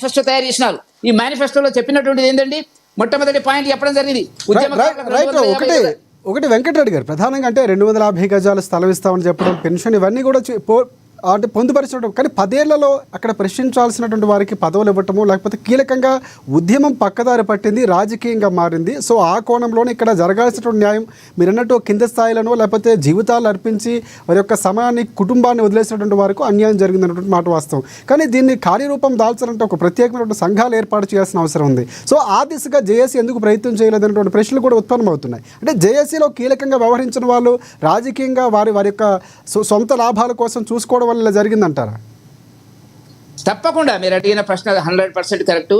Manifesto తయారు చేసినారు. ఈ మేనిఫెస్టోలో చెప్పినటువంటిది ఏంటండి, మొట్టమొదటి పాయింట్ చెప్పడం జరిగింది. ఒకటి వెంకటరెడ్డి గారు ప్రధానంగా అంటే 250 గజాల స్థలం ఇస్తామని చెప్పడం, పెన్షన్ ఇవన్నీ కూడా అంటే పొందుపరిచడం, కానీ 10 ఏళ్లలో అక్కడ ప్రశ్నించాల్సినటువంటి వారికి పదవులు ఇవ్వటము, లేకపోతే కీలకంగా ఉద్యమం పక్కదారి పట్టింది, రాజకీయంగా మారింది. సో ఆ కోణంలోనే ఇక్కడ జరగాల్సినటువంటి న్యాయం మీరు అన్నట్టు కింద స్థాయిలను లేకపోతే జీవితాలు అర్పించి వారి యొక్క సమయాన్ని కుటుంబాన్ని వదిలేసినటువంటి వారికి అన్యాయం జరిగిందన్నటువంటి మాట వాస్తవం. కానీ దీన్ని కార్యరూపం దాల్చాలంటే ఒక ప్రత్యేకమైనటువంటి సంఘాలు ఏర్పాటు చేయాల్సిన అవసరం ఉంది. సో ఆ దిశగా జేఏసీ ఎందుకు ప్రయత్నం చేయలేదన్నటువంటి ప్రశ్నలు కూడా ఉత్పన్నమవుతున్నాయి. అంటే జేఏసీలో కీలకంగా వ్యవహరించిన వాళ్ళు రాజకీయంగా వారి యొక్క సొంత లాభాల కోసం చూసుకోవడం వల్ల ఇలా జరిగిందంటారా? తప్పకుండా మీరు అడిగిన ప్రశ్న 100% కరెక్ట్.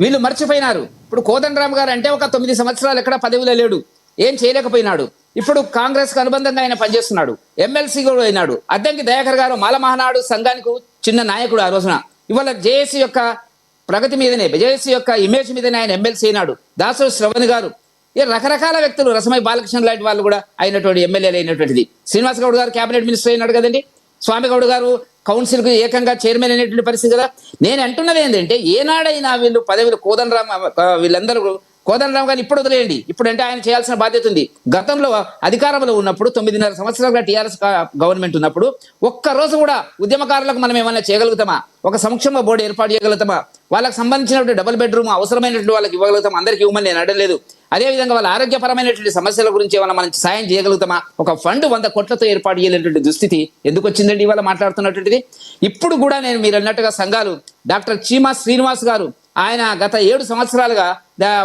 వీళ్ళు మర్చిపోయినారు. ఇప్పుడు కోదండరామ్ గారు అంటే ఒక 9 సంవత్సరాలు ఎక్కడ పదవిలో లేడు, ఏం చేయలేకపోయినాడు. ఇప్పుడు కాంగ్రెస్కు అనుబంధంగా ఆయన పనిచేస్తున్నాడు, ఎమ్మెల్సీ కూడా అయినాడు. అద్దంకి దయాకర్ గారు మాల మహానాడు సంఘానికి చిన్న నాయకుడు ఆ రోజున. ఇవాళ జేఏసీ యొక్క ప్రగతి మీదనే, జేఏసీ యొక్క ఇమేజ్ మీదనే ఆయన ఎమ్మెల్సీ అయినాడు. దాసరి శ్రవణ్ గారు, రకరకాల వ్యక్తులు, రసమై బాలకృష్ణ లాంటి వాళ్ళు కూడా అయినటువంటి ఎమ్మెల్యేలు అయినటువంటిది. శ్రీనివాస్ గౌడ్ గారు క్యాబినెట్ మినిస్టర్ అయినాడు కదండి. స్వామి గౌడ్ గారు కౌన్సిల్కు ఏకంగా చైర్మన్ అయినటువంటి పరిస్థితి కదా. నేను అంటున్నది ఏంటంటే, ఏనాడైనా వీళ్ళు పదవులు వీళ్ళందరూ కోదండరామ్ గారిని ఇప్పుడు వదిలేయండి, ఇప్పుడు అంటే ఆయన చేయాల్సిన బాధ్యత ఉంది. గతంలో అధికారంలో ఉన్నప్పుడు 9.5 సంవత్సరాలుగా టీఆర్ఎస్ గవర్నమెంట్ ఉన్నప్పుడు ఒక్కరోజు కూడా ఉద్యమకారులకు మనం ఏమైనా చేయగలుగుతామా? ఒక సంక్షేమ బోర్డు ఏర్పాటు చేయగలుగుతామా? వాళ్ళకి సంబంధించినటువంటి డబుల్ బెడ్రూమ్ అవసరమైనటువంటి వాళ్ళకి ఇవ్వగలుగుతాం, అందరికీ ఇవ్వమని నేను అడగలేదు. అదేవిధంగా వాళ్ళ ఆరోగ్యపరమైనటువంటి సమస్యల గురించి ఏమైనా మనం సాయం చేయగలుగుతామా? ఒక ఫండ్ 100 కోట్లతో ఏర్పాటు చేయలేటువంటి దుస్థితి ఎందుకు వచ్చిందండి ఇవాళ మాట్లాడుతున్నటువంటిది? ఇప్పుడు కూడా నేను మీరు అన్నట్టుగా సంఘాలు, డాక్టర్ చీమా శ్రీనివాస్ గారు ఆయన గత 7 సంవత్సరాలుగా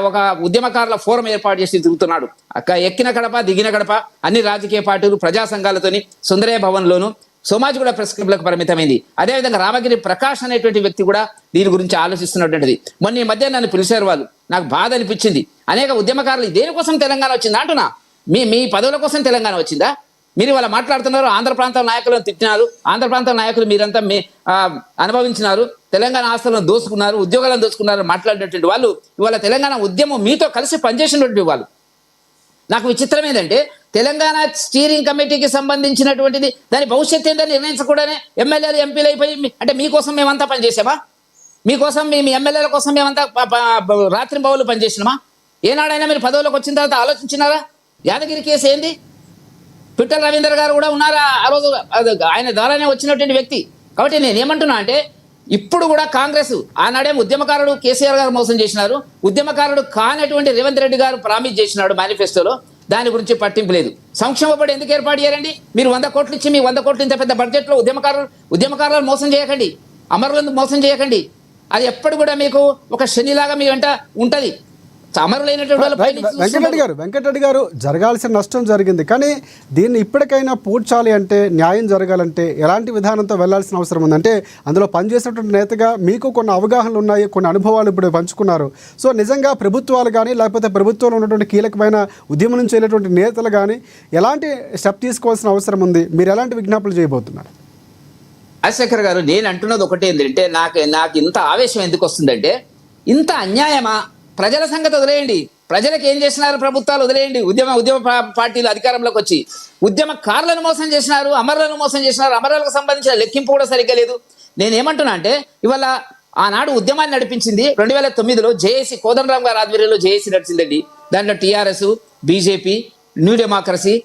ఒక ఉద్యమకారుల ఫోరం ఏర్పాటు చేసి తిరుగుతున్నాడు. ఎక్కిన కడప దిగిన కడప అన్ని రాజకీయ పార్టీలు ప్రజా సంఘాలతోని సుందరయ్య భవన్లోను సోమాజ్ కూడా ప్రెస్ క్లబ్లకు పరిమితమైంది. అదేవిధంగా రామగిరి ప్రకాష్ అనేటువంటి వ్యక్తి కూడా దీని గురించి ఆలోచిస్తున్నటువంటిది. మొన్న ఈ మధ్య నన్ను పిలిచారు వాళ్ళు, నాకు బాధ అనిపించింది. అనేక ఉద్యమకారులు దేనికోసం తెలంగాణ వచ్చిందా అంటున్నా, మీ పదవుల కోసం తెలంగాణ వచ్చిందా? మీరు ఇవాళ మాట్లాడుతున్నారు, ఆంధ్ర ప్రాంతం నాయకులను తిట్టినారు, ఆంధ్ర ప్రాంతం నాయకులు మీరంతా అనుభవించినారు, తెలంగాణ ఆస్తులను దోసుకున్నారు, ఉద్యోగాలను దోసుకున్నారు మాట్లాడినటువంటి వాళ్ళు ఇవాళ తెలంగాణ ఉద్యమం మీతో కలిసి పనిచేసినటువంటి వాళ్ళు. నాకు విచిత్రం ఏంటంటే, తెలంగాణ స్టీరింగ్ కమిటీకి సంబంధించినటువంటిది దాని భవిష్యత్తు ఏంటని నిర్ణయించకూడనే ఎమ్మెల్యేలు ఎంపీలు అయిపోయి అంటే మీకోసం మేమంతా పనిచేసామా? మీకోసం మీ ఎమ్మెల్యేల కోసం మేమంతా రాత్రి బౌలు పనిచేసినామా? ఏనాడైనా మీరు పదవులకు వచ్చిన తర్వాత ఆలోచించినారా? యాదగిరి కేసు ఏంది? పిట్టల రవీందర్ గారు కూడా ఉన్నారా ఆ రోజు, ఆయన ద్వారానే వచ్చినటువంటి వ్యక్తి. కాబట్టి నేను ఏమంటున్నా అంటే, ఇప్పుడు కూడా కాంగ్రెస్ ఆనాడేం ఉద్యమకారుడు కేసీఆర్ గారు మోసం చేసినారు, ఉద్యమకారుడు కానటువంటి రేవంత్ రెడ్డి గారు ప్రామిస్ చేసినాడు మేనిఫెస్టోలో, దాని గురించి పట్టింపు లేదు. సంక్షేమ బోర్డు ఎందుకు ఏర్పాటు చేయాలండి? మీరు 100 కోట్లు ఇచ్చి మీ 100 కోట్లు ఇంత పెద్ద బడ్జెట్లో ఉద్యమకారులను మోసం చేయకండి, అమరులను మోసం చేయకండి. అది ఎప్పుడు కూడా మీకు ఒక శనిలాగా మీ వెంట ఉంటుంది. వెంకటరెడ్డి గారు జరగాల్సిన నష్టం జరిగింది, కానీ దీన్ని ఇప్పటికైనా పూడ్చాలి అంటే, న్యాయం జరగాలంటే ఎలాంటి విధానంతో వెళ్లాల్సిన అవసరం ఉంది? అంటే అందులో పనిచేసినటువంటి నేతగా మీకు కొన్ని అవగాహనలు ఉన్నాయి, కొన్ని అనుభవాలు ఇప్పుడు పంచుకున్నారు. సో నిజంగా ప్రభుత్వాలు కానీ లేకపోతే ప్రభుత్వంలో ఉన్నటువంటి కీలకమైన ఉద్యమం నుంచి వెళ్ళేటువంటి నేతలు కానీ ఎలాంటి స్టెప్ తీసుకోవాల్సిన అవసరం ఉంది? మీరు ఎలాంటి విజ్ఞాపనలు చేయబోతున్నారు? రాజశేఖర్ గారు, నేను అంటున్నది ఒకటి ఏంటంటే, నాకు ఇంత ఆవేశం ఎందుకు వస్తుందంటే, ఇంత అన్యాయమా? ప్రజల సంగతి వదిలేయండి, ప్రజలకు ఏం చేసినారు ప్రభుత్వాలు వదిలేయండి. ఉద్యమ పార్టీలు అధికారంలోకి వచ్చి ఉద్యమకారులను మోసం చేసినారు, అమరులను మోసం చేసినారు. అమరులకు సంబంధించిన లెక్కింపు కూడా సరిగ్గా లేదు. నేనేమంటున్నా అంటే, ఇవాళ ఆనాడు ఉద్యమాన్ని నడిపించింది 2009లో జేఏసీ, కోదండరామ్ గారి ఆధ్వర్యంలో జేఏసీ నడిచిందండి. దాంట్లో TRS, BJP, new democracy,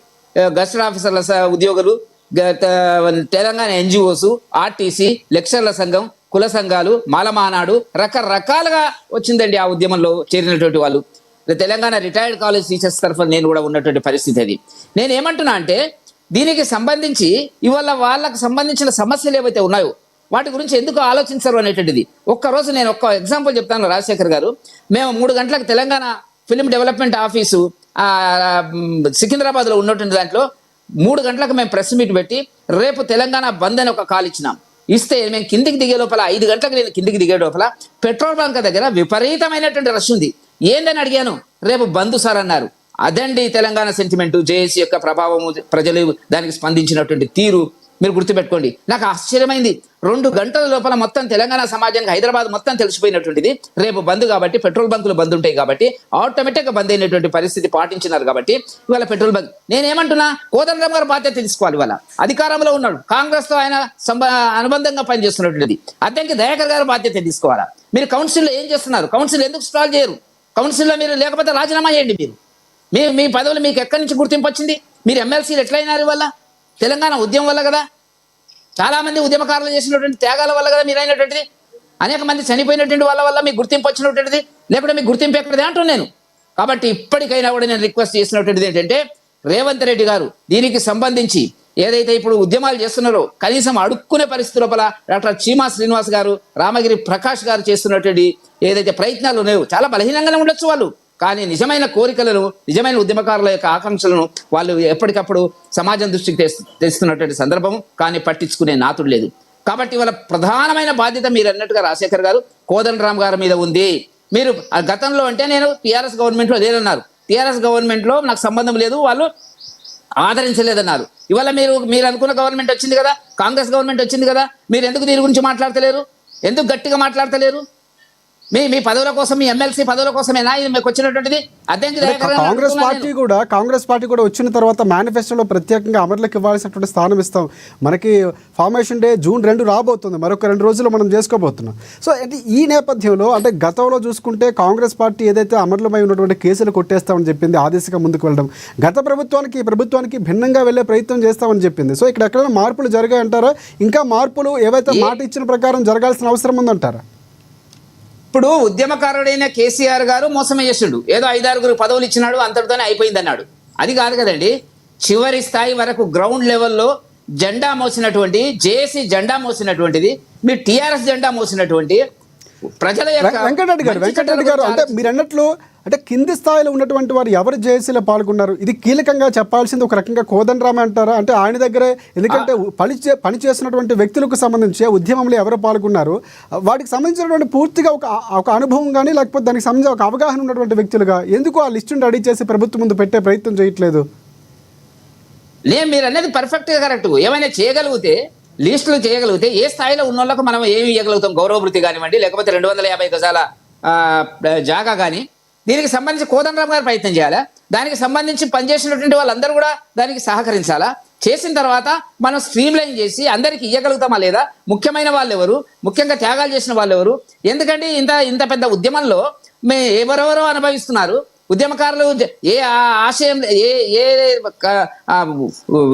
gazetted ఆఫీసర్ల ఉద్యోగులు, తెలంగాణ ఎన్జిఓస్, ఆర్టీసీ, లెక్చరర్ల సంఘం, కుల సంఘాలు, మాల మహానాడు, రకరకాలుగా వచ్చిందండి ఆ ఉద్యమంలో చేరినటువంటి వాళ్ళు. తెలంగాణ రిటైర్డ్ కాలేజ్ టీచర్స్ తరఫున నేను కూడా ఉన్నటువంటి పరిస్థితి అది. నేను ఏమంటున్నా అంటే, దీనికి సంబంధించి ఇవాళ వాళ్ళకు సంబంధించిన సమస్యలు ఏవైతే ఉన్నాయో వాటి గురించి ఎందుకు ఆలోచించరు అనేటువంటిది. ఒక్కరోజు నేను ఒక్క ఎగ్జాంపుల్ చెప్తాను రాజశేఖర్ గారు. మేము 3 గంటలకు తెలంగాణ ఫిల్మ్ డెవలప్మెంట్ ఆఫీసు సికింద్రాబాద్లో ఉన్నటువంటి దాంట్లో 3 గంటలకు మేము ప్రెస్ మీట్ పెట్టి రేపు తెలంగాణ బంద్ అని ఒక కాల్ ఇచ్చినాం. ఇస్తే మేము కిందికి దిగే లోపల 5 గంటలకు నేను కిందికి దిగే లోపల పెట్రోల్ బంక్ దగ్గర విపరీతమైనటువంటి రష్ ఉంది. ఏందని అడిగాను, రేపు బంద్ సార్ అన్నారు. అదండి తెలంగాణ సెంటిమెంటు, జేఏసీ యొక్క ప్రభావము, ప్రజలు దానికి స్పందించినటువంటి తీరు మీరు గుర్తుపెట్టుకోండి. నాకు ఆశ్చర్యమైంది. 2 గంటల లోపల మొత్తం తెలంగాణ సమాజానికి హైదరాబాద్ మొత్తం తెలిసిపోయినటువంటిది. రేపు బంద్ కాబట్టి, పెట్రోల్ బంకులు బంద్ ఉంటాయి కాబట్టి ఆటోమేటిక్గా బంద్ అయినటువంటి పరిస్థితి పాటించినారు కాబట్టి ఇవాళ పెట్రోల్ బంక్. నేనేమంటున్నా, కోదండరామ్ గారు బాధ్యత తీసుకోవాలి. ఇవాళ అధికారంలో ఉన్నాడు, కాంగ్రెస్తో ఆయన అనుబంధంగా పనిచేస్తున్నటువంటిది. అద్దంకి దయాకర్ గారు బాధ్యత తీసుకోవాలా. మీరు కౌన్సిల్లో ఏం చేస్తున్నారు? కౌన్సిల్ ఎందుకు స్టాల్ చేయరు? కౌన్సిల్లో మీరు లేకపోతే రాజీనామా చేయండి. మీరు మీ మీ పదవులు మీకు ఎక్కడి నుంచి గుర్తింపు వచ్చింది? మీరు ఎమ్మెల్సీలు ఎట్లయినారు వల్ల? తెలంగాణ ఉద్యమం వల్ల కదా. చాలామంది ఉద్యమకారులు చేసినటువంటి త్యాగాల వల్ల కదా మీరు అయినటువంటిది. అనేక మంది చనిపోయినటువంటి వాళ్ళ వల్ల మీకు గుర్తింపు వచ్చినటువంటిది. లేకుంటే మీకు గుర్తింపు ఎక్కడిది అంటున్నాను నేను. కాబట్టి ఇప్పటికైనా కూడా నేను రిక్వెస్ట్ చేసినటువంటిది ఏంటంటే, రేవంత్ రెడ్డి గారు దీనికి సంబంధించి ఏదైతే ఇప్పుడు ఉద్యమాలు చేస్తున్నారో కనీసం అడుక్కునే పరిస్థితి లోపల డాక్టర్ చీమా శ్రీనివాస్ గారు, రామగిరి ప్రకాష్ గారు చేస్తున్నటువంటి ఏదైతే ప్రయత్నాలు ఉన్నాయో చాలా బలహీనంగానే ఉండొచ్చు వాళ్ళు, కానీ నిజమైన కోరికలను, నిజమైన ఉద్యమకారుల యొక్క ఆకాంక్షలను వాళ్ళు ఎప్పటికప్పుడు సమాజం దృష్టికి తెస్తున్నటువంటి సందర్భం, కానీ పట్టించుకునే నాతుడు లేదు. కాబట్టి వాళ్ళ ప్రధానమైన బాధ్యత మీరు అన్నట్టుగా రాజశేఖర్ గారు, కోదండరామ్ గారి మీద ఉంది. మీరు గతంలో అంటే నేను టీఆర్ఎస్ గవర్నమెంట్లో లేదన్నారు. టీఆర్ఎస్ గవర్నమెంట్లో నాకు సంబంధం లేదు, వాళ్ళు ఆదరించలేదన్నారు. ఇవాళ మీరు అనుకున్న గవర్నమెంట్ వచ్చింది కదా, కాంగ్రెస్ గవర్నమెంట్ వచ్చింది కదా, మీరు ఎందుకు దీని గురించి మాట్లాడతలేరు? ఎందుకు గట్టిగా మాట్లాడతలేరు? మీ పదవుల కోసం, మీ ఎమ్మెల్సీ పదవుల కోసమేనా ఇది మీకు వచ్చినటువంటిది? కాంగ్రెస్ పార్టీ కూడా వచ్చిన తర్వాత మేనిఫెస్టోలో ప్రత్యేకంగా అమరులకు ఇవ్వాల్సినటువంటి స్థానం ఇస్తాం. మనకి ఫార్మేషన్ డే June 2 రాబోతుంది, మరొక 2 రోజులు మనం చేసుకోబోతున్నాం. సో అంటే ఈ నేపథ్యంలో అంటే గతంలో చూసుకుంటే కాంగ్రెస్ పార్టీ ఏదైతే అమరులమై ఉన్నటువంటి కేసులు కొట్టేస్తామని చెప్పింది, ఆ దిశగా ముందుకు వెళ్ళడం, గత ప్రభుత్వానికి ఈ ప్రభుత్వానికి భిన్నంగా వెళ్ళే ప్రయత్నం చేస్తామని చెప్పింది. సో ఇక్కడ ఎక్కడైనా మార్పులు జరిగాయంటారా? ఇంకా మార్పులు ఏవైతే మాట ఇచ్చిన ప్రకారం జరగాల్సిన అవసరం ఉందంటారా? ఇప్పుడు ఉద్యమకారుడైన కేసీఆర్ గారు మోసం చేసిండు. ఏదో 5-6 పదవులు ఇచ్చినాడు, అంతటితోనే అయిపోయింది అన్నాడు. అది కాదు కదండి. చివరి స్థాయి వరకు గ్రౌండ్ లెవెల్లో జెండా మోసినటువంటి, జేఏసీ జెండా మోసినటువంటిది, మీరు టీఆర్ఎస్ జెండా మోసినటువంటి ప్రజల యొక్క వెంకటరెడ్డి గారు అంటే మీరు అన్నట్లు అంటే కింది స్థాయిలో ఉన్నటువంటి వారు ఎవరు జేఏసీలో పాల్గొన్నారు? ఇది కీలకంగా చెప్పాల్సింది ఒక రకంగా కోదండరామ్ అంటారా? అంటే ఆయన దగ్గరే, ఎందుకంటే పని చేస్తున్నటువంటి వ్యక్తులకు సంబంధించి ఉద్యమంలో ఎవరు పాల్గొన్నారు, వాటికి సంబంధించినటువంటి పూర్తిగా ఒక అనుభవం కానీ లేకపోతే దానికి సంబంధించి ఒక అవగాహన ఉన్నటువంటి వ్యక్తులుగా ఎందుకు ఆ లిస్టును రెడీ చేసి ప్రభుత్వం ముందు పెట్టే ప్రయత్నం చేయట్లేదు? మీరు అనేది పర్ఫెక్ట్గా కరెక్ట్. ఏమైనా చేయగలిగితే, లిస్టులు చేయగలిగితే ఏ స్థాయిలో ఉన్న వాళ్ళకు మనం ఏమి ఇవ్వగలుగుతాం? గౌరవ వృత్తి కానివ్వండి, లేకపోతే 250 గజాల జాగా కానీ, దీనికి సంబంధించి కోదండరామ్ గారు ప్రయత్నం చేయాలా? దానికి సంబంధించి పనిచేసినటువంటి వాళ్ళందరూ కూడా దానికి సహకరించాలా? చేసిన తర్వాత మనం స్ట్రీమ్ లైన్ చేసి అందరికి ఇవ్వగలుగుతామా లేదా? ముఖ్యమైన వాళ్ళు ఎవరు, ముఖ్యంగా త్యాగాలు చేసిన వాళ్ళు ఎవరు? ఎందుకంటే ఇంత పెద్ద ఉద్యమంలో ఎవరెవరో అనుభవిస్తున్నారు. ఉద్యమకారులు ఏ ఆశయం, ఏ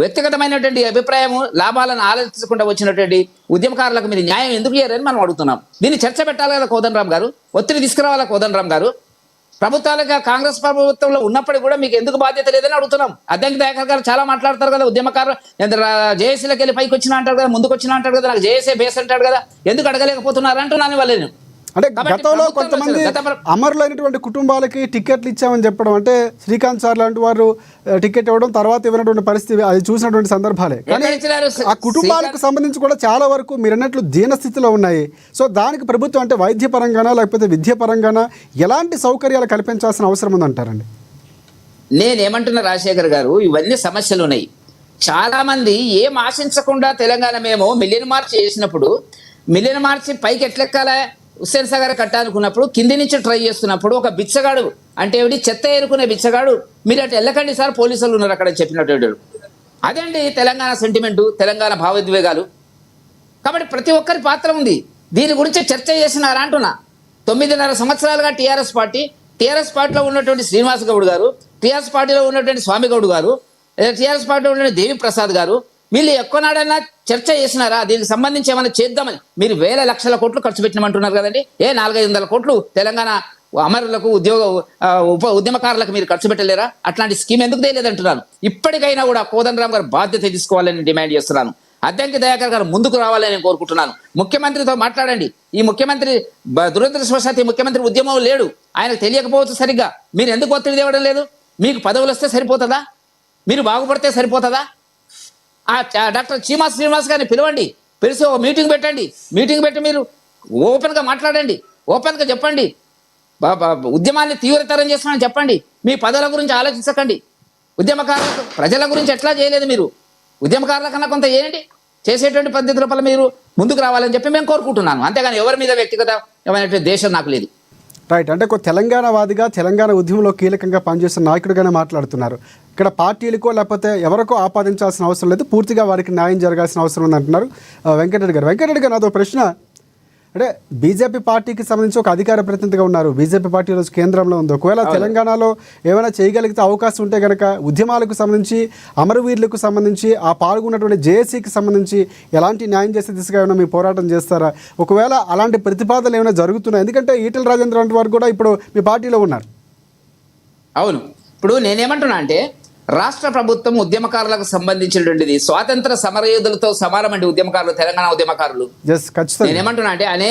వ్యక్తిగతమైనటువంటి అభిప్రాయము, లాభాలను ఆలోచించకుండా వచ్చినటువంటి ఉద్యమకారులకు మీరు న్యాయం ఎందుకు చేయరని మనం అడుగుతున్నాం. దీన్ని చర్చ పెట్టాలి కదా కోదండరామ్ గారు, ఒత్తిడి తీసుకురావాలా కోదండరామ్ గారు. ప్రభుత్వాలుగా కాంగ్రెస్ ప్రభుత్వంలో ఉన్నప్పటికీ కూడా మీకు ఎందుకు బాధ్యత లేదని అడుగుతున్నాం. అద్దంకి దయాకర్ గారు చాలా మాట్లాడతారు కదా, ఉద్యమకారులు జేఏసీలోకి వెళ్ళి పైకి వచ్చినా అంటారు కదా, ముందుకు వచ్చినా అంటారు కదా, నాకు జేఏసీ బేస్ అంటాడు కదా, ఎందుకు అడగలేకపోతున్నారు అంటున్నాను వాళ్ళు. నేను అంటే గతంలో కొంతమంది అమరులైనటువంటి కుటుంబాలకి టికెట్లు ఇచ్చామని చెప్పడం, అంటే శ్రీకాంత్ సార్ లాంటి వారు టికెట్ ఇవ్వడం, తర్వాత ఇవ్వనటువంటి పరిస్థితి అది చూసినటువంటి సందర్భాలే. కానీ ఆ కుటుంబాలకు సంబంధించి కూడా చాలా వరకు మీరు అన్నట్లు దీనస్థితిలో ఉన్నాయి. సో దానికి ప్రభుత్వం అంటే వైద్యపరంగానా లేకపోతే విద్యాపరంగానా ఎలాంటి సౌకర్యాలు కల్పించాల్సిన అవసరం ఉందంటారండి? నేనేమంటున్నా రాజశేఖర్ గారు, ఇవన్నీ సమస్యలు ఉన్నాయి. చాలా మంది ఏం ఆశించకుండా తెలంగాణ మేము మిలియన్ మార్చ్ చేసినప్పుడు, మిలియన్ మార్చ్ పైకి ఎట్లెక్కాలా, హుస్సేన్ సాగర్ కట్టాలనుకున్నప్పుడు కింది నుంచి ట్రై చేస్తున్నప్పుడు ఒక బిచ్చగాడు అంటే ఏమిటి, చెత్త ఏరుకునే బిచ్చగాడు, మీరు అటు వెళ్ళకండి సార్ పోలీసులు ఉన్నారు అక్కడ చెప్పినట్టు. అదండి తెలంగాణ సెంటిమెంటు, తెలంగాణ భావోద్వేగాలు. కాబట్టి ప్రతి ఒక్కరి పాత్ర ఉంది. దీని గురించి చర్చ చేసినారా అంటున్నా. 9.5 సంవత్సరాలుగా టీఆర్ఎస్ పార్టీలో ఉన్నటువంటి శ్రీనివాస్ గౌడ్ గారు, టీఆర్ఎస్ పార్టీలో ఉన్నటువంటి స్వామి గౌడ్ గారు, టీఆర్ఎస్ పార్టీలో ఉన్నటువంటి దేవి ప్రసాద్ గారు, వీళ్ళు ఎక్కువనాడన్నా చర్చ చేసినారా? దీనికి సంబంధించి ఏమైనా చేద్దామని మీరు వేల లక్షల కోట్లు ఖర్చు పెట్టినమంటున్నారు కదండి. 400-500 కోట్లు తెలంగాణ అమరులకు, ఉద్యమకారులకు మీరు ఖర్చు పెట్టలేరా? అట్లాంటి స్కీమ్ ఎందుకు తెలియదంటున్నాను. ఇప్పటికైనా కూడా కోదండరామ్ గారు బాధ్యత తీసుకోవాలని డిమాండ్ చేస్తున్నాను. అద్దంకి దయాకర్ గారు ముందుకు రావాలని కోరుకుంటున్నాను. ముఖ్యమంత్రితో మాట్లాడండి. ఈ ముఖ్యమంత్రి దురదృష్టవశాత్తు ఈ ముఖ్యమంత్రి ఉద్యమం లేడు, ఆయనకు తెలియకపోవచ్చు సరిగ్గా. మీరు ఎందుకు ఒత్తిడి తేవడం లేదు? మీకు పదవులు వస్తే సరిపోతుందా? మీరు బాగుపడితే సరిపోతుందా? డాక్టర్ చీమా శ్రీనివాస్ గారిని పిలిచి ఒక మీటింగ్ పెట్టండి. మీటింగ్ పెట్టి మీరు ఓపెన్గా మాట్లాడండి, ఓపెన్గా చెప్పండి, ఉద్యమాన్ని తీవ్రతరం చేస్తామని చెప్పండి. మీ పదవుల గురించి ఆలోచించకండి. ఉద్యమకారులకు, ప్రజల గురించి ఎట్లా చేయలేదు మీరు? ఉద్యమకారుల కన్నా కొంత చేయండి. చేసేటువంటి పద్ధతి లోపల మీరు ముందుకు రావాలని చెప్పి మేము కోరుకుంటున్నాను. అంతేగాని ఎవరి మీద వ్యక్తిగతమైనటువంటి దేశం నాకు లేదు. రైట్. అంటే ఒక తెలంగాణవాదిగా, తెలంగాణ ఉద్యమంలో కీలకంగా పనిచేస్తున్న నాయకుడిగానే మాట్లాడుతున్నారు. ఇక్కడ పార్టీలకో లేకపోతే ఎవరికో ఆపాదించాల్సిన అవసరం లేదు, పూర్తిగా వారికి న్యాయం జరగాల్సిన అవసరం ఉందంటున్నారు వెంకటరెడ్డి గారు. నాదో ప్రశ్న, అంటే బీజేపీ పార్టీకి సంబంధించి ఒక అధికార ప్రతినిధిగా ఉన్నారు. బీజేపీ పార్టీ ఈరోజు కేంద్రంలో ఉంది. ఒకవేళ తెలంగాణలో ఏమైనా చేయగలిగితే అవకాశం ఉంటే కనుక ఉద్యమాలకు సంబంధించి, అమరవీరులకు సంబంధించి, ఆ పాల్గొన్నటువంటి జేఏసీకి సంబంధించి ఎలాంటి న్యాయం చేసే దిశగా ఏమైనా మీ పోరాటం చేస్తారా? ఒకవేళ అలాంటి ప్రతిపాదనలు ఏమైనా జరుగుతున్నాయి? ఎందుకంటే ఈటెల రాజేంద్ర వంటి వారు కూడా ఇప్పుడు మీ పార్టీలో ఉన్నారు. అవును, ఇప్పుడు నేనేమంటున్నా అంటే రాష్ట్ర ప్రభుత్వం ఉద్యమకారులకు సంబంధించినటువంటిది స్వాతంత్ర సమరయోధులతో సమానమండి ఉద్యమకారులు, తెలంగాణ ఉద్యమకారులు. నేనేమంటున్నా అంటే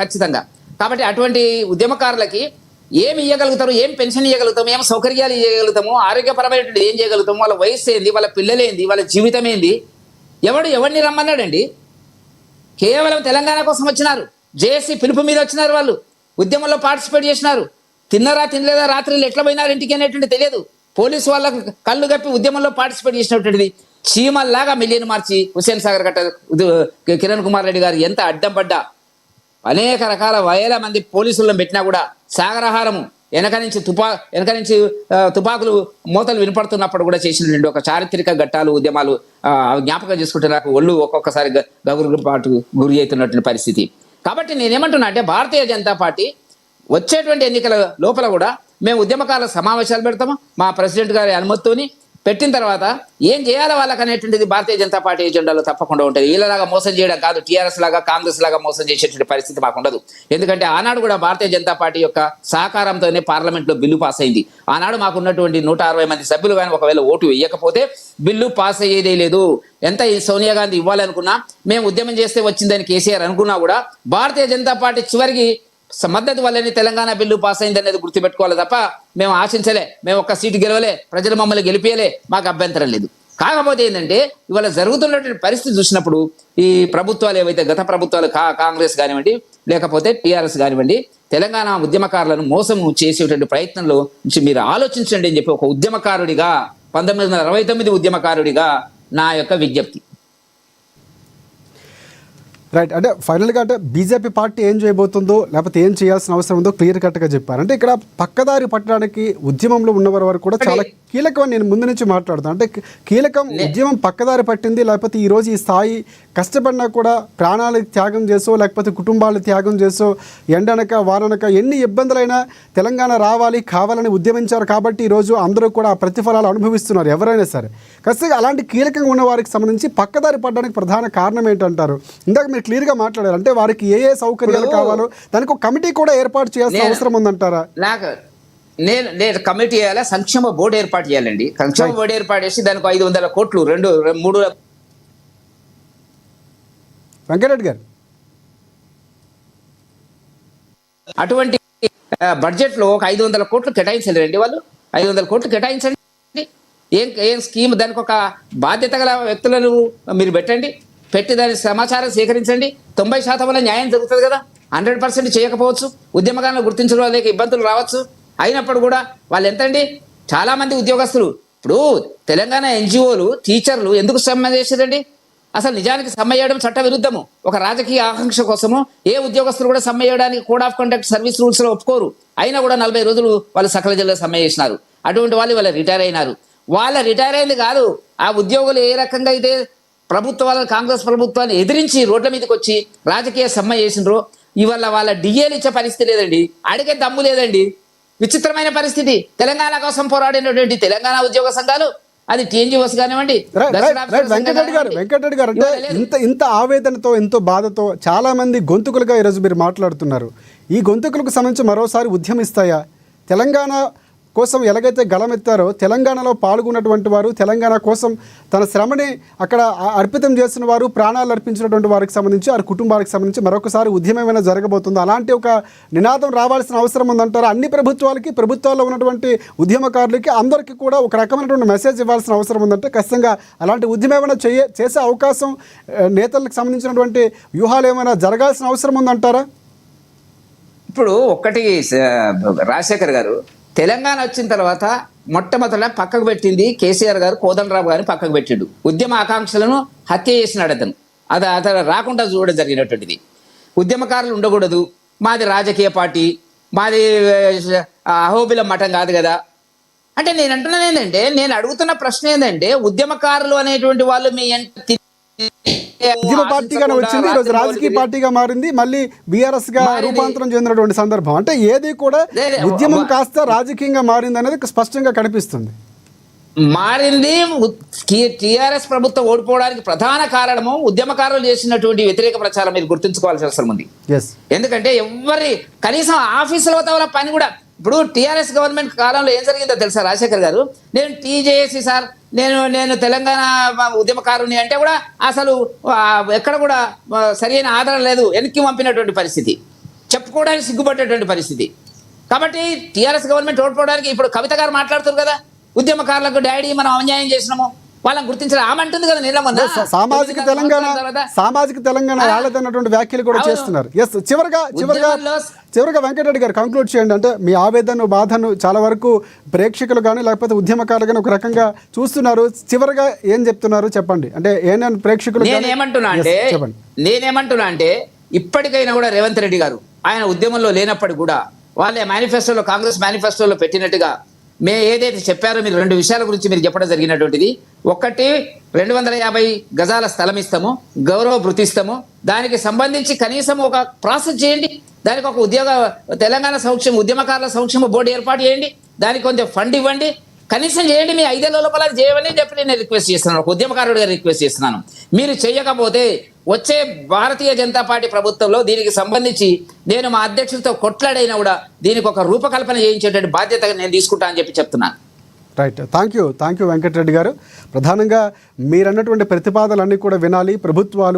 ఖచ్చితంగా. కాబట్టి అటువంటి ఉద్యమకారులకి ఏమి ఇవ్వగలుగుతారు, ఏం పెన్షన్ ఇవ్వగలుగుతాము, ఏం సౌకర్యాలు ఇవ్వగలుగుతాము, ఆరోగ్యపరమైనటువంటి ఏం చేయగలుగుతాము, వాళ్ళ వయసు ఏంది, వాళ్ళ పిల్లలేంది, వాళ్ళ జీవితం ఏంది, ఎవరిని రమ్మన్నాడండి? కేవలం తెలంగాణ కోసం వచ్చినారు. జేఏసీ పిలుపు మీద వచ్చినారు. వాళ్ళు ఉద్యమంలో పార్టిసిపేట్ చేసినారు. తిన్నరా తినలేదా, రాత్రులు ఎట్లా పోయినారు ఇంటికి అనేటువంటి తెలియదు. పోలీసు వాళ్ళకు కళ్ళు కప్పి ఉద్యమంలో పార్టిసిపేట్ చేసినటువంటిది చీమల్లాగా మిలియన్ మార్చి హుస్సేన్ సాగర్ గట్ట కిరణ్ కుమార్ రెడ్డి గారు ఎంత అడ్డం పడ్డా, అనేక రకాల వేల మంది పోలీసులను పెట్టినా కూడా సాగరహారము వెనక నుంచి తుపాకులు మూతలు వినపడుతున్నప్పుడు కూడా చేసినటువంటి ఒక చారిత్రక ఘట్టాలు, ఉద్యమాలు జ్ఞాపకం చేసుకుంటే నాకు ఒళ్ళు ఒక్కొక్కసారి గగురు పాటు గురి అవుతున్నటువంటి పరిస్థితి. కాబట్టి నేనేమంటున్నా అంటే భారతీయ జనతా పార్టీ వచ్చేటువంటి ఎన్నికల లోపల కూడా మేము ఉద్యమకాల సమావేశాలు పెడతాము. మా ప్రెసిడెంట్ గారి అనుమతితోని పెట్టిన తర్వాత ఏం చేయాలి వాళ్ళకి అనేటువంటిది భారతీయ జనతా పార్టీ ఎజెండాలో తప్పకుండా ఉంటుంది. వీళ్ళలాగా మోసం చేయడం కాదు, టీఆర్ఎస్ లాగా కాంగ్రెస్ లాగా మోసం చేసేటువంటి పరిస్థితి మాకు ఉండదు. ఎందుకంటే ఆనాడు కూడా భారతీయ జనతా పార్టీ యొక్క సహకారంతోనే పార్లమెంట్లో బిల్లు పాస్ అయింది. ఆనాడు మాకున్నటువంటి 160 మంది సభ్యులు కానీ ఒకవేళ ఓటు వేయకపోతే బిల్లు పాస్ అయ్యేదే లేదు. ఎంత ఈ సోనియా గాంధీ ఇవ్వాలనుకున్నా, మేము ఉద్యమం చేస్తే వచ్చిందని కేసీఆర్ అనుకున్నా కూడా భారతీయ జనతా పార్టీ చివరికి మద్దతు వల్లనే తెలంగాణ బిల్లు పాస్ అయింది అనేది గుర్తుపెట్టుకోవాలి తప్ప మేము ఆశించలే, మేము ఒక్క సీటు గెలవలే, ప్రజలు మమ్మల్ని గెలిపియలే, మాకు అభ్యంతరం లేదు. కాకపోతే ఏంటంటే ఇవాళ జరుగుతున్నటువంటి పరిస్థితి చూసినప్పుడు ఈ ప్రభుత్వాలు ఏవైతే గత ప్రభుత్వాలు కాంగ్రెస్ కానివ్వండి లేకపోతే టీఆర్ఎస్ కానివ్వండి తెలంగాణ ఉద్యమకారులను మోసం చేసేటువంటి ప్రయత్నంలో నుంచి మీరు ఆలోచించండి అని చెప్పి ఒక ఉద్యమకారుడిగా 1969 ఉద్యమకారుడిగా నా యొక్క విజ్ఞప్తి. రైట్. అంటే ఫైనల్గా అంటే బీజేపీ పార్టీ ఏం చేయబోతుందో లేకపోతే ఏం చేయాల్సిన అవసరం ఉందో క్లియర్ కట్గా చెప్పారు. అంటే ఇక్కడ పక్కదారి పట్టడానికి ఉద్యమంలో ఉన్నవారి వరకు కూడా చాలా కీలకం అని నేను ముందు నుంచి మాట్లాడుతాను. అంటే కీలకం ఉద్యమం పక్కదారి పట్టింది, లేకపోతే ఈరోజు ఈ స్థాయి కష్టపడినా కూడా ప్రాణాలు త్యాగం చేసో లేకపోతే కుటుంబాలు త్యాగం చేసో ఎండనక వాననక ఎన్ని ఇబ్బందులైనా తెలంగాణ రావాలి కావాలని ఉద్యమించారు. కాబట్టి ఈరోజు అందరూ కూడా ఆ ప్రతిఫలాలు అనుభవిస్తున్నారు ఎవరైనా సరే. ఖచ్చితంగా అలాంటి కీలకంగా ఉన్న వారికి సంబంధించి పక్కదారి పడడానికి ప్రధాన కారణం ఏంటంటారు? ఇందాక మీరు క్లియర్గా మాట్లాడారు. అంటే వారికి ఏ సౌకర్యాలు కావాలో దానికి ఒక కమిటీ కూడా ఏర్పాటు చేయాల్సిన అవసరం ఉందంటారా? నేను కమిటీ చేయాలా, సంక్షేమ బోర్డు ఏర్పాటు చేయాలండి. సంక్షేమ బోర్డు ఏర్పాటు చేసి దానికి 500 కోట్లు 2-3 వెంకటరెడ్డి గారు అటువంటి బడ్జెట్ లో ఒక 500 కోట్లు కేటాయించలేరండి. వాళ్ళు 500 కోట్లు కేటాయించండి. ఏం స్కీమ్, దానికి ఒక బాధ్యత గల వ్యక్తులను మీరు పెట్టి దాని సమాచారం సేకరించండి. 90% వల్ల న్యాయం జరుగుతుంది కదా. 100% చేయకపోవచ్చు, ఉద్యమకాలను గుర్తించడం లేక ఇబ్బందులు రావచ్చు. అయినప్పుడు కూడా వాళ్ళు ఎంతండి, చాలా మంది ఉద్యోగస్తులు ఇప్పుడు తెలంగాణ ఎన్జిఓలు టీచర్లు ఎందుకు సమ్మె చేసేదండి? అసలు నిజానికి సమ్మె చేయడం చట్ట విరుద్ధము. ఒక రాజకీయ ఆకాంక్ష కోసము ఏ ఉద్యోగస్తులు కూడా సమ్మె చేయడానికి code of conduct service rules లో ఒప్పుకోరు. అయినా కూడా 40 రోజులు వాళ్ళు సకల జిల్లా సమ్మె చేసినారు. అటువంటి వాళ్ళు రిటైర్ అయినారు. వాళ్ళ రిటైర్ అయింది కాదు, ఆ ఉద్యోగులు ఏ రకంగా అయితే ప్రభుత్వాలను కాంగ్రెస్ ప్రభుత్వాన్ని ఎదిరించి రోడ్ల మీదకి వచ్చి రాజకీయ సమ్మె చేసినరో ఇవాళ వాళ్ళ డిఏలు ఇచ్చే పరిస్థితి లేదండి, అడిగే దమ్ము లేదండి. విచిత్రమైన పరిస్థితి. తెలంగాణ కోసం పోరాడినటువంటి తెలంగాణ ఉద్యోగ సంఘాలు, అది టీఎన్జిఓస్ కానివ్వండి. వెంకటరెడ్డి గారు అంటే ఇంత ఆవేదనతో ఎంతో బాధతో చాలా మంది గొంతుకులుగా ఈరోజు మీరు మాట్లాడుతున్నారు. ఈ గొంతుకులకు సంబంధించి మరోసారి ఉద్యమిస్తాయా? తెలంగాణ కోసం ఎలాగైతే గళమెత్తారో తెలంగాణలో పాల్గొన్నటువంటి వారు, తెలంగాణ కోసం తన శ్రమని అక్కడ అర్పితం చేసిన వారు, ప్రాణాలు అర్పించినటువంటి వారికి సంబంధించి వారి కుటుంబాలకు సంబంధించి మరొకసారి ఉద్యమం ఏమైనా జరగబోతుందో? అలాంటి ఒక నినాదం రావాల్సిన అవసరం ఉందంటారు. అన్ని ప్రభుత్వాలకి, ప్రభుత్వాల్లో ఉన్నటువంటి ఉద్యమకారులకి అందరికీ కూడా ఒక రకమైనటువంటి మెసేజ్ ఇవ్వాల్సిన అవసరం ఉందంటే ఖచ్చితంగా అలాంటి ఉద్యమం ఏమైనా చేసే అవకాశం నేతలకు సంబంధించినటువంటి వ్యూహాలు ఏమైనా జరగాల్సిన అవసరం ఉందంటారా? ఇప్పుడు ఒక్కటి రాజశేఖర్ గారు తెలంగాణ వచ్చిన తర్వాత మొట్టమొదట పక్కకు పెట్టింది కేసీఆర్ గారు, కోదండరామ్ గారిని పక్కకు పెట్టిండు. ఉద్యమ ఆకాంక్షలను హత్య చేసినాడు అతను. అతను రాకుండా చూడడం జరిగినటువంటిది. ఉద్యమకారులు ఉండకూడదు, మాది రాజకీయ పార్టీ, మాది అహోబిలం మఠం కాదు కదా అంటే నేను అంటున్నాను ఏంటంటే, నేను అడుగుతున్న ప్రశ్న ఏంటంటే ఉద్యమకారులు అనేటువంటి వాళ్ళు మీ ఉద్యమ పార్టీగానే వచ్చింది, ఈరోజు రాజకీయ పార్టీగా మారింది, మళ్ళీ బీఆర్ఎస్ గా రూపాంతరం చెందినటువంటి సందర్భం. అంటే ఏది కూడా ఉద్యమం కాస్త రాజకీయంగా మారింది అనేది స్పష్టంగా కనిపిస్తుంది. మారింది. టిఆర్ఎస్ ప్రభుత్వం ఓడిపోవడానికి ప్రధాన కారణము ఉద్యమకారులు చేసినటువంటి వ్యతిరేక ప్రచారం మీరు గుర్తుంచుకోవాల్సిన అవసరం ఉంది. ఎందుకంటే కనీసం ఆఫీసులో తవల పని కూడా ఇప్పుడు టిఆర్ఎస్ గవర్నమెంట్ కాలంలో ఏం జరిగిందో తెలుసా రాజశేఖర్ గారు? నేను టీజేఏసీ సార్, నేను తెలంగాణ ఉద్యమకారుని అంటే కూడా అసలు ఎక్కడ కూడా సరైన ఆధారం లేదు, వెనక్కి పంపినటువంటి పరిస్థితి, చెప్పుకోవడానికి సిగ్గుపడేటువంటి పరిస్థితి. కాబట్టి టిఆర్ఎస్ గవర్నమెంట్ ఓడిపోవడానికి ఇప్పుడు కవిత గారు మాట్లాడుతారు కదా, ఉద్యమకారులకు డాడీ మనం అన్యాయం చేసినాము, వాళ్ళని గుర్తించాలి ఆమంటుంది కదా. నిలమన్నా సామాజిక తెలంగాణ రాలేదన్నటువంటి వ్యాఖ్యలు కూడా చేస్తున్నారు. ఎస్, చివరిగా వెంకటరెడ్డి గారు కంక్లూడ్ చేయండి. అంటే మీ ఆవేదన బాధను చాలా వరకు ప్రేక్షకులు కానీ లేకపోతే ఉద్యమకారులు కానీ ఒక రకంగా చూస్తున్నారు. చివరిగా ఏం చెప్తున్నారు చెప్పండి. అంటే ఏమైనా ప్రేక్షకులు నేనేమంటున్నా అంటే ఇప్పటికైనా కూడా రేవంత్ రెడ్డి గారు ఆయన ఉద్యమంలో లేనప్పటికీ కూడా వాళ్ళే మేనిఫెస్టోలో, కాంగ్రెస్ మేనిఫెస్టోలో పెట్టినట్టుగా ఏదైతే చెప్పారో మీరు రెండు విషయాల గురించి మీరు చెప్పడం జరిగినటువంటిది. ఒకటి 250 గజాల స్థలం ఇస్తాము, గౌరవ భృతి ఇస్తాము, దానికి సంబంధించి కనీసం ఒక ప్రాసెస్ చేయండి, దానికి ఒక తెలంగాణ ఉద్యమకారుల సంక్షేమ బోర్డు ఏర్పాటు చేయండి, దానికి కొంచెం ఫండ్ ఇవ్వండి, కనీసం చేయండి. మీ 5 ఏళ్ల లోపల చేయమని చెప్పి నేను రిక్వెస్ట్ చేస్తున్నాను, ఒక ఉద్యమకారుడిగా రిక్వెస్ట్ చేస్తున్నాను. మీరు చేయకపోతే వచ్చే భారతీయ జనతా పార్టీ ప్రభుత్వంలో దీనికి సంబంధించి నేను మా అధ్యక్షులతో కొట్లాడైనా కూడా దీనికి ఒక రూపకల్పన చేయించేటువంటి బాధ్యత నేను తీసుకుంటా అని చెప్పి చెప్తున్నాను. రైట్, థ్యాంక్ యూ వెంకటరెడ్డి గారు. ప్రధానంగా మీరన్నటువంటి ప్రతిపాదనలన్నీ కూడా వినాలి.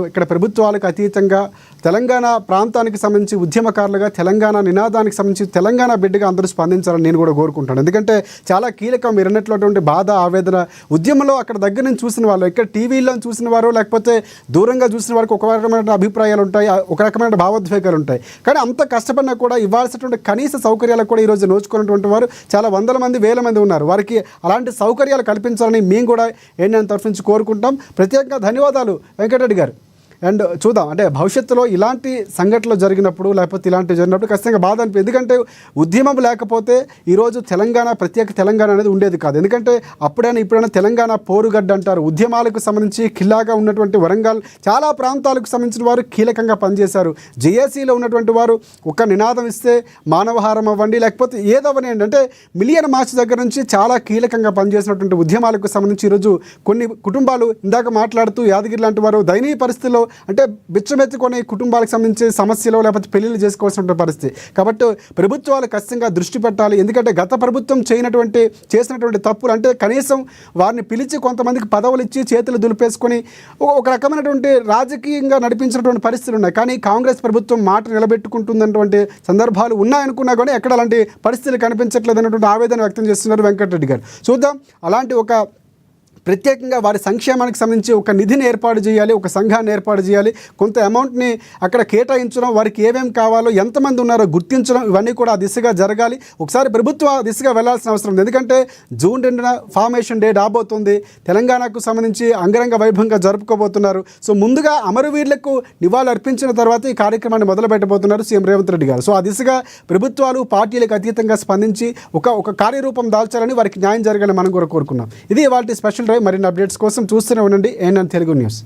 ఇక్కడ ప్రభుత్వాలకు అతీతంగా తెలంగాణ ప్రాంతానికి సంబంధించి ఉద్యమకారులుగా తెలంగాణ నినాదానికి సంబంధించి తెలంగాణ బిడ్డగా అందరూ స్పందించాలని నేను కూడా కోరుకుంటాను. ఎందుకంటే చాలా కీలకం మీరు అన్నటువంటి బాధ, ఆవేదన ఉద్యమంలో అక్కడ దగ్గర నుంచి చూసిన వాళ్ళు, ఇక్కడ టీవీలో చూసిన వారు లేకపోతే దూరంగా చూసిన వారికి ఒక రకమైన అభిప్రాయాలు ఉంటాయి, ఒక రకమైన భావోద్వేగాలు ఉంటాయి. కానీ అంత కష్టపడినా కూడా ఇవ్వాల్సినటువంటి కనీస సౌకర్యాలకు కూడా ఈరోజు నోచుకున్నటువంటి వారు చాలా వందల మంది, వేల మంది ఉన్నారు. వారికి అలాంటి సౌకర్యాలు కల్పించాలని మేము కూడా ఏంటంటే తరఫు నుంచి కోరుకుంటాం. ప్రత్యేకంగా ధన్యవాదాలు వెంకటరెడ్డి గారు. అండ్ చూద్దాం, అంటే భవిష్యత్తులో ఇలాంటి సంఘటనలు జరిగినప్పుడు లేకపోతే ఇలాంటివి జరిగినప్పుడు ఖచ్చితంగా బాధ అనిపి, ఎందుకంటే ఉద్యమం లేకపోతే ఈరోజు ప్రత్యేక తెలంగాణ అనేది ఉండేది కాదు. ఎందుకంటే అప్పుడైనా ఇప్పుడైనా తెలంగాణ పోరుగడ్డ అంటారు. ఉద్యమాలకు సంబంధించి ఖిల్లాగా ఉన్నటువంటి వరంగల్ చాలా ప్రాంతాలకు సంబంధించిన వారు కీలకంగా పనిచేశారు. జేఏసీలో ఉన్నటువంటి వారు ఒక నినాదం ఇస్తే మానవహారం అవ్వండి లేకపోతే ఏదవ్వనండి, అంటే మిలియన్ మార్చ్ దగ్గర నుంచి చాలా కీలకంగా పనిచేసినటువంటి ఉద్యమాలకు సంబంధించి ఈరోజు కొన్ని కుటుంబాలు ఇందాక మాట్లాడుతూ యాదగిరి లాంటి వారు దయనీయ పరిస్థితుల్లో అంటే బిచ్చమెత్తుకొని కుటుంబాలకు సంబంధించి సమస్యలు లేకపోతే పెళ్లిళ్ళు చేసుకోవాల్సిన పరిస్థితి. కాబట్టి ప్రభుత్వాలు ఖచ్చితంగా దృష్టి పెట్టాలి. ఎందుకంటే గత ప్రభుత్వం చేసినటువంటి తప్పులు, అంటే కనీసం వారిని పిలిచి కొంతమందికి పదవులు ఇచ్చి చేతులు దులిపేసుకొని ఒక రకమైనటువంటి రాజకీయంగా నడిపించినటువంటి పరిస్థితులు ఉన్నాయి. కానీ కాంగ్రెస్ ప్రభుత్వం మాట నిలబెట్టుకుంటున్నటువంటి సందర్భాలు ఉన్నాయనుకున్నా కానీ ఎక్కడ అలాంటి పరిస్థితులు కనిపించట్లేదు అన్నటువంటి ఆవేదన వ్యక్తం చేస్తున్నారు వెంకటరెడ్డి గారు. చూద్దాం, అలాంటి ఒక ప్రత్యేకంగా వారి సంక్షేమానికి సంబంధించి ఒక నిధిని ఏర్పాటు చేయాలి, ఒక సంఘాన్ని ఏర్పాటు చేయాలి, కొంత అమౌంట్ని అక్కడ కేటాయించడం, వారికి ఏమేమి కావాలో, ఎంతమంది ఉన్నారో గుర్తించడం, ఇవన్నీ కూడా ఆ దిశగా జరగాలి. ఒకసారి ప్రభుత్వం ఆ దిశగా వెళ్లాల్సిన అవసరం ఉంది. ఎందుకంటే జూన్ 2న ఫార్మేషన్ డే రాబోతుంది, తెలంగాణకు సంబంధించి అంగరంగ వైభవంగా జరుపుకోబోతున్నారు. సో ముందుగా అమరవీరులకు నివాళులు అర్పించిన తర్వాత ఈ కార్యక్రమాన్ని మొదలు పెట్టబోతున్నారు సీఎం రేవంత్ రెడ్డి గారు. సో ఆ దిశగా ప్రభుత్వాలు పార్టీలకు అతీతంగా స్పందించి ఒక కార్యరూపం దాల్చాలని, వారికి న్యాయం జరగాలని మనం కూడా కోరుకున్నాం. ఇది ఇవాళ స్పెషల్ డ్రైవ్. మరిన్ని అప్డేట్స్ కోసం చూస్తూనే ఉండండి ANN తెలుగు న్యూస్.